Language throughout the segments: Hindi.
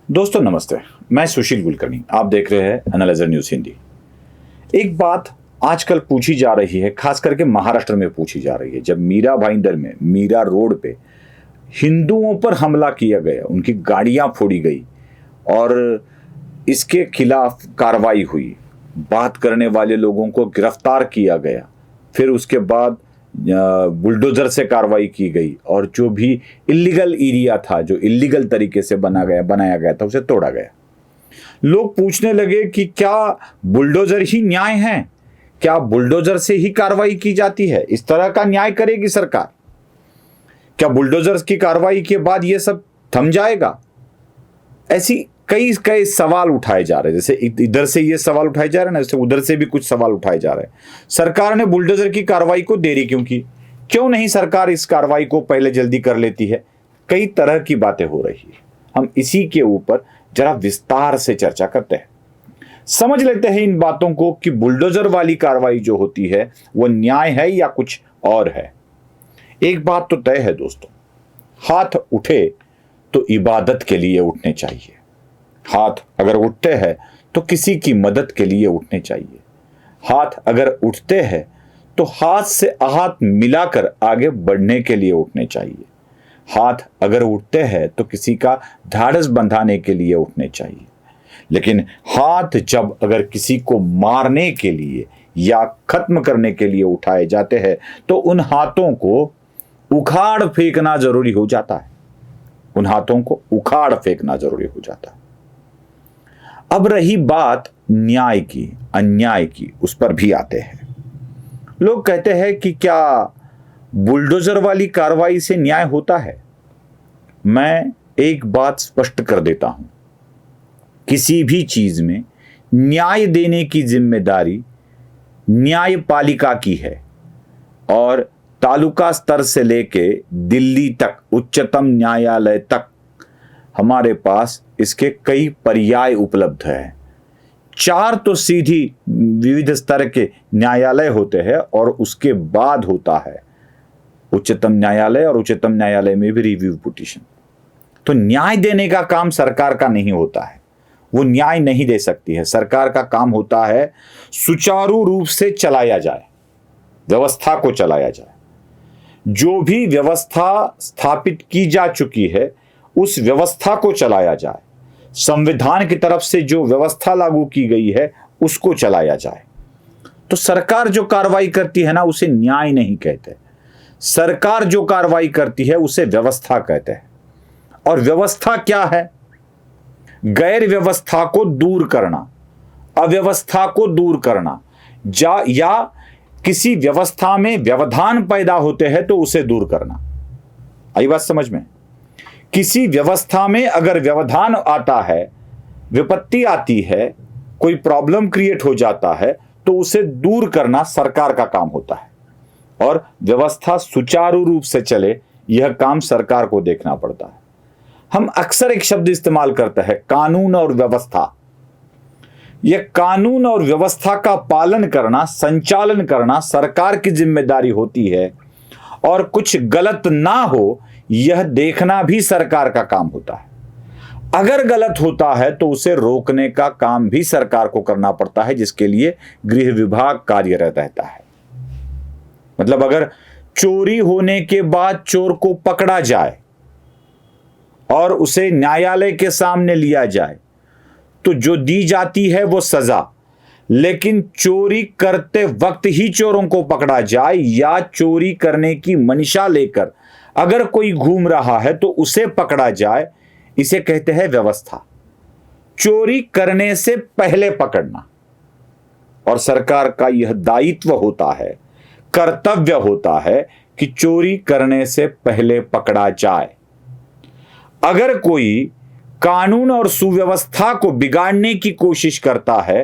दोस्तों नमस्ते, मैं सुशील कुलकर्णी। आप देख रहे हैं एनालाइजर न्यूज़ हिंदी। एक बात आजकल पूछी जा रही है, खास करके महाराष्ट्र में पूछी जा रही है। जब मीरा भाईंदर में मीरा रोड पे हिंदुओं पर हमला किया गया, उनकी गाड़ियां फोड़ी गई और इसके खिलाफ कार्रवाई हुई, बात करने वाले लोगों को गिरफ्तार किया गया, फिर उसके बाद बुलडोजर से कार्रवाई की गई और जो भी इलीगल एरिया था, जो इलीगल तरीके से बनाया गया था, उसे तोड़ा गया। लोग पूछने लगे कि क्या बुलडोजर ही न्याय है? क्या बुलडोजर से ही कार्रवाई की जाती है? इस तरह का न्याय करेगी सरकार? क्या बुलडोजर की कार्रवाई के बाद यह सब थम जाएगा? ऐसी कई कई सवाल उठाए जा रहे हैं। जैसे इधर से ये सवाल उठाए जा रहे हैं ना, जैसे उधर से भी कुछ सवाल उठाए जा रहे हैं। सरकार ने बुलडोजर की कार्रवाई को देरी क्यों की? क्यों नहीं सरकार इस कार्रवाई को पहले जल्दी कर लेती है? कई तरह की बातें हो रही है। हम इसी के ऊपर जरा विस्तार से चर्चा करते हैं, समझ लेते हैं इन बातों को कि बुलडोजर वाली कार्रवाई जो होती है वो न्याय है या कुछ और है। एक बात तो तय है दोस्तों, हाथ उठे तो इबादत के लिए उठने चाहिए। हाथ अगर उठते हैं तो किसी की मदद के लिए उठने चाहिए। हाथ अगर उठते हैं तो हाथ से हाथ मिलाकर आगे बढ़ने के लिए उठने चाहिए। हाथ अगर उठते हैं तो किसी का ढाढ़स बंधाने के लिए उठने चाहिए। लेकिन हाथ जब अगर किसी को मारने के लिए या खत्म करने के लिए उठाए जाते हैं तो उन हाथों को उखाड़ फेंकना जरूरी हो जाता है। उन हाथों को उखाड़ फेंकना जरूरी हो जाता है। अब रही बात न्याय की, अन्याय की, उस पर भी आते हैं। लोग कहते हैं कि क्या बुलडोजर वाली कार्रवाई से न्याय होता है? मैं एक बात स्पष्ट कर देता हूं, किसी भी चीज में न्याय देने की जिम्मेदारी न्यायपालिका की है और तालुका स्तर से लेके दिल्ली तक, उच्चतम न्यायालय तक हमारे पास इसके कई पर्याय उपलब्ध हैं। 4 तो सीधी विविध स्तर के न्यायालय होते हैं और उसके बाद होता है उच्चतम न्यायालय, और उच्चतम न्यायालय में भी रिव्यू पिटीशन। तो न्याय देने का काम सरकार का नहीं होता है, वो न्याय नहीं दे सकती है। सरकार का काम होता है सुचारू रूप से चलाया जाए, व्यवस्था को चलाया जाए। जो भी व्यवस्था स्थापित की जा चुकी है उस व्यवस्था को चलाया जाए। संविधान की तरफ से जो व्यवस्था लागू की गई है उसको चलाया जाए। तो सरकार जो कार्रवाई करती है ना, उसे न्याय नहीं कहते। सरकार जो कार्रवाई करती है उसे व्यवस्था कहते हैं। और व्यवस्था क्या है? गैर व्यवस्था को दूर करना, अव्यवस्था को दूर करना, या किसी व्यवस्था में व्यवधान पैदा होते हैं तो उसे दूर करना। आई बात समझ में? किसी व्यवस्था में अगर व्यवधान आता है, विपत्ति आती है, कोई प्रॉब्लम क्रिएट हो जाता है तो उसे दूर करना सरकार का काम होता है। और व्यवस्था सुचारू रूप से चले, यह काम सरकार को देखना पड़ता है। हम अक्सर एक शब्द इस्तेमाल करते हैं, कानून और व्यवस्था। यह कानून और व्यवस्था का पालन करना, संचालन करना सरकार की जिम्मेदारी होती है और कुछ गलत ना हो यह देखना भी सरकार का काम होता है। अगर गलत होता है तो उसे रोकने का काम भी सरकार को करना पड़ता है, जिसके लिए गृह विभाग कार्यरत रहता है। मतलब अगर चोरी होने के बाद चोर को पकड़ा जाए और उसे न्यायालय के सामने लिया जाए तो जो दी जाती है वो सजा। लेकिन चोरी करते वक्त ही चोरों को पकड़ा जाए या चोरी करने की मंशा लेकर अगर कोई घूम रहा है तो उसे पकड़ा जाए, इसे कहते हैं व्यवस्था। चोरी करने से पहले पकड़ना। और सरकार का यह दायित्व होता है, कर्तव्य होता है कि चोरी करने से पहले पकड़ा जाए। अगर कोई कानून और सुव्यवस्था को बिगाड़ने की कोशिश करता है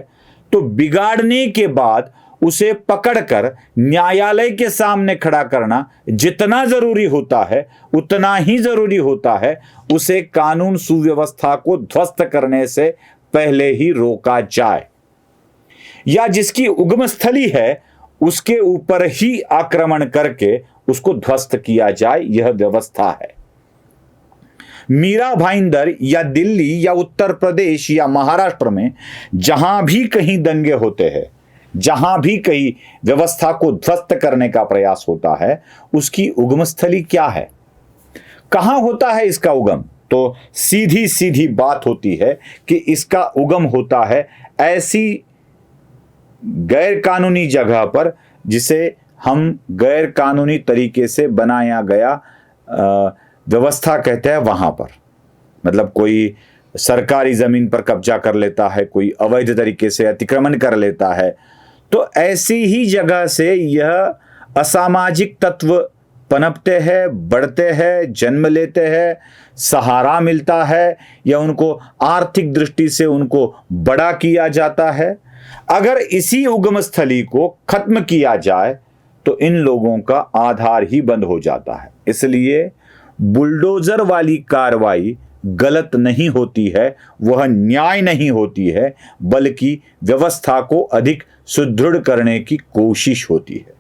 तो बिगाड़ने के बाद उसे पकड़कर न्यायालय के सामने खड़ा करना जितना जरूरी होता है उतना ही जरूरी होता है उसे कानून सुव्यवस्था को ध्वस्त करने से पहले ही रोका जाए, या जिसकी उद्गम स्थली है उसके ऊपर ही आक्रमण करके उसको ध्वस्त किया जाए। यह व्यवस्था है। मीरा भाईंदर या दिल्ली या उत्तर प्रदेश या महाराष्ट्र में जहां भी कहीं दंगे होते हैं, जहां भी कहीं व्यवस्था को ध्वस्त करने का प्रयास होता है, उसकी उगम स्थली क्या है, कहां होता है इसका उगम? तो सीधी सीधी बात होती है कि इसका उगम होता है ऐसी गैर कानूनी जगह पर जिसे हम गैर कानूनी तरीके से बनाया गया व्यवस्था कहते हैं, वहां पर। मतलब कोई सरकारी जमीन पर कब्जा कर लेता है, कोई अवैध तरीके से अतिक्रमण कर लेता है, तो ऐसी ही जगह से यह असामाजिक तत्व पनपते हैं, बढ़ते हैं, जन्म लेते हैं, सहारा मिलता है या उनको आर्थिक दृष्टि से उनको बड़ा किया जाता है। अगर इसी उगम स्थली को खत्म किया जाए तो इन लोगों का आधार ही बंद हो जाता है। इसलिए बुलडोजर वाली कार्रवाई गलत नहीं होती है, वह न्याय नहीं होती है, बल्कि व्यवस्था को अधिक सुदृढ़ करने की कोशिश होती है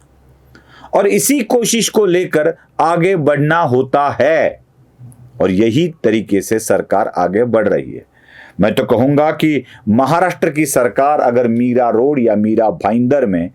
और इसी कोशिश को लेकर आगे बढ़ना होता है और यही तरीके से सरकार आगे बढ़ रही है। मैं तो कहूंगा कि महाराष्ट्र की सरकार अगर मीरा रोड या मीरा भाईंदर में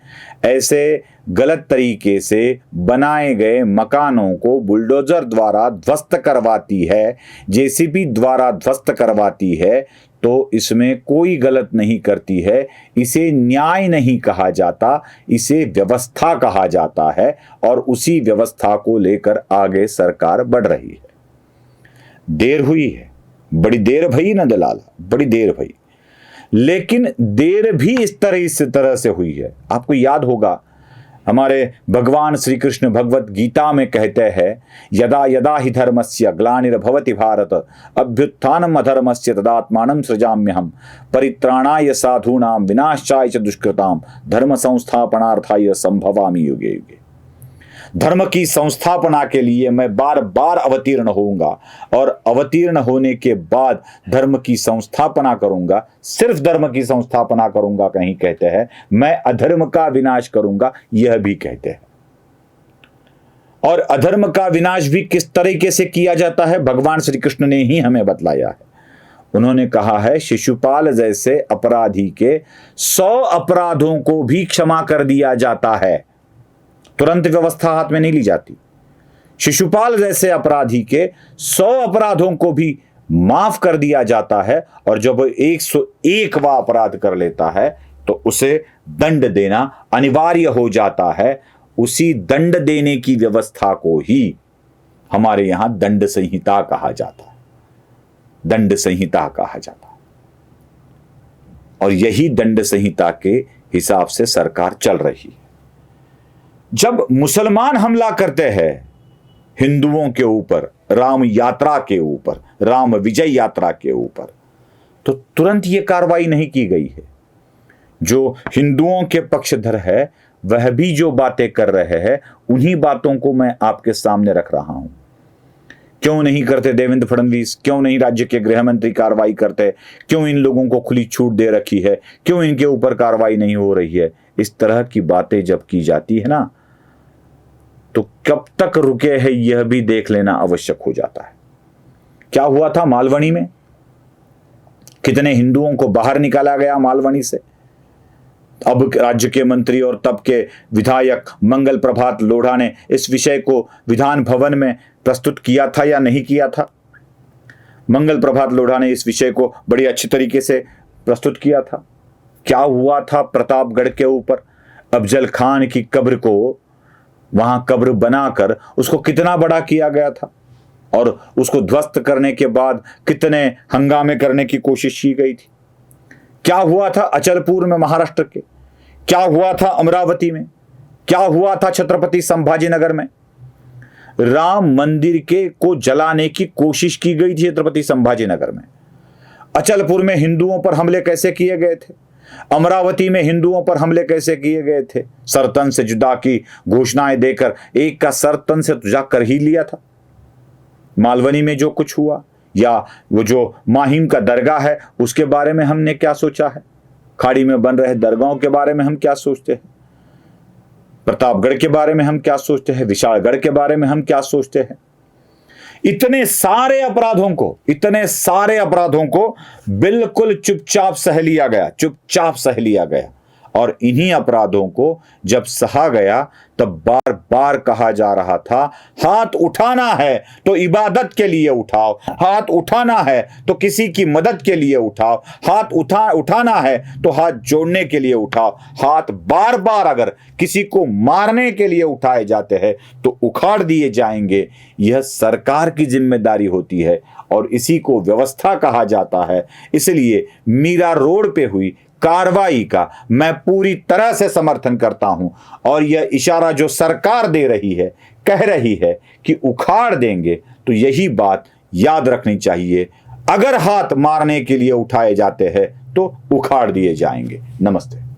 ऐसे गलत तरीके से बनाए गए मकानों को बुलडोजर द्वारा ध्वस्त करवाती है, जेसीबी द्वारा ध्वस्त करवाती है, तो इसमें कोई गलत नहीं करती है। इसे न्याय नहीं कहा जाता, इसे व्यवस्था कहा जाता है और उसी व्यवस्था को लेकर आगे सरकार बढ़ रही है। देर हुई है, बड़ी देर भई ना दलाल, बड़ी देर भई, लेकिन देर भी इस तरह से हुई है। आपको याद होगा हमारे भगवान श्री कृष्ण भगवत गीता में कहते हैं, यदा यदा हि धर्मस्य ग्लानिर्भवति भारत अभ्युत्थानम् अधर्मस्य तदात्मानं सृजाम्यहम् परित्राणाय साधूनां विनाशाय च दुष्कृतां धर्म संस्थापनार्थाय संभवामि युगे युगे। धर्म की संस्थापना के लिए मैं बार बार अवतीर्ण होऊंगा और अवतीर्ण होने के बाद धर्म की संस्थापना करूंगा। सिर्फ धर्म की संस्थापना करूंगा कहीं कहते हैं, मैं अधर्म का विनाश करूंगा यह भी कहते हैं। और अधर्म का विनाश भी किस तरीके से किया जाता है भगवान श्री कृष्ण ने ही हमें बतलाया है। उन्होंने कहा है, शिशुपाल जैसे अपराधी के 100 अपराधों को भी क्षमा कर दिया जाता है, तुरंत व्यवस्था हाथ में नहीं ली जाती। शिशुपाल जैसे अपराधी के 100 अपराधों को भी माफ कर दिया जाता है और जब 101वां अपराध कर लेता है तो उसे दंड देना अनिवार्य हो जाता है। उसी दंड देने की व्यवस्था को ही हमारे यहां दंड संहिता कहा जाता है, दंड संहिता कहा जाता है। और यही दंड संहिता के हिसाब से सरकार चल रही है। जब मुसलमान हमला करते हैं हिंदुओं के ऊपर, राम यात्रा के ऊपर, राम विजय यात्रा के ऊपर, तो तुरंत ये कार्रवाई नहीं की गई है। जो हिंदुओं के पक्षधर है वह भी जो बातें कर रहे हैं उन्हीं बातों को मैं आपके सामने रख रहा हूं। क्यों नहीं करते देवेंद्र फडणवीस, क्यों नहीं राज्य के गृह मंत्री कार्रवाई करते, क्यों इन लोगों को खुली छूट दे रखी है, क्यों इनके ऊपर कार्रवाई नहीं हो रही है? इस तरह की बातें जब की जाती है ना, तो कब तक रुके हैं यह भी देख लेना आवश्यक हो जाता है। क्या हुआ था मालवनी में? कितने हिंदुओं को बाहर निकाला गया मालवनी से। अब राज्य के मंत्री और तब के विधायक मंगल प्रभात लोढ़ा ने इस विषय को विधान भवन में प्रस्तुत किया था या नहीं किया था? मंगल प्रभात लोढ़ा ने इस विषय को बड़ी अच्छी तरीके से प्रस्तुत किया था। क्या हुआ था प्रतापगढ़ के ऊपर? अफजल खान की कब्र को वहां कब्र बनाकर उसको कितना बड़ा किया गया था और उसको ध्वस्त करने के बाद कितने हंगामे करने की कोशिश की गई थी। क्या हुआ था अचलपुर में महाराष्ट्र के? क्या हुआ था अमरावती में? क्या हुआ था छत्रपति संभाजीनगर में? राम मंदिर के को जलाने की कोशिश की गई थी छत्रपति संभाजीनगर में। अचलपुर में हिंदुओं पर हमले कैसे किए गए थे? अमरावती में हिंदुओं पर हमले कैसे किए गए थे? सरतन से जुदा की घोषणाएं देकर एक का सरतन से जुदा कर ही लिया था। मालवनी में जो कुछ हुआ, या वो जो माहिम का दरगाह है उसके बारे में हमने क्या सोचा है? खाड़ी में बन रहे दरगाहों के बारे में हम क्या सोचते हैं? प्रतापगढ़ के बारे में हम क्या सोचते हैं? विशालगढ़ के बारे में हम क्या सोचते हैं? इतने सारे अपराधों को बिल्कुल चुपचाप सह लिया गया। और इन्हीं अपराधों को जब सहा गया तब बार बार कहा जा रहा था, हाथ उठाना है तो इबादत के लिए उठाओ, हाथ उठाना है तो किसी की मदद के लिए उठाओ, हाथ उठाना है तो हाथ जोड़ने के लिए उठाओ। हाथ बार बार अगर किसी को मारने के लिए उठाए जाते हैं तो उखाड़ दिए जाएंगे। यह सरकार की जिम्मेदारी होती है और इसी को व्यवस्था कहा जाता है। इसलिए मीरा रोड पे हुई कार्रवाई का मैं पूरी तरह से समर्थन करता हूं और यह इशारा जो सरकार दे रही है, कह रही है कि उखाड़ देंगे, तो यही बात याद रखनी चाहिए। अगर हाथ मारने के लिए उठाए जाते हैं तो उखाड़ दिए जाएंगे। नमस्ते।